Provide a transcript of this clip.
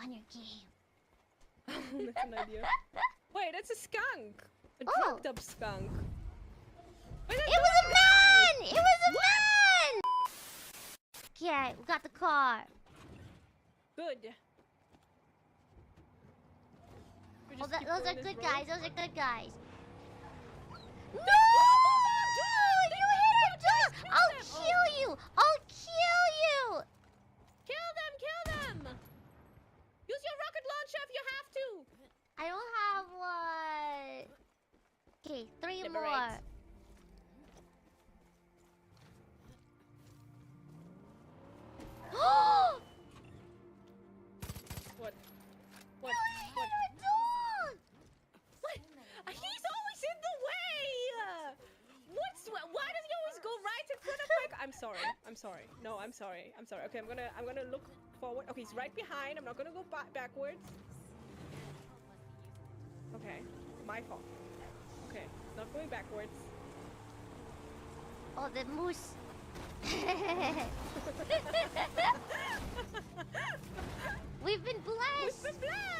on your game. That's an idea. Wait, that's a skunk. A Oh. drugged up skunk. Wait, It was a man! It was a man! Okay, we got the car. Good. We Oh, just keep those going are this good road. guys. Those are good guys. No! Dude, You hit the dog! Shoot I'll them. kill you! I'll kill you! Kill them! Kill them! Use your rocket launcher if you have to. I don't have one. Okay, 3 Liberate. more. Oh! What? No, What? you hit What? our dog! What? He's always in the way. Why does he always go right in front of my? I'm sorry. I'm sorry. No, I'm sorry. I'm sorry. Okay, I'm gonna look forward. Okay, he's right behind. I'm not gonna go backwards. Okay, my fault. Okay, not going backwards. Oh, the moose. We've been blessed. We've been blessed.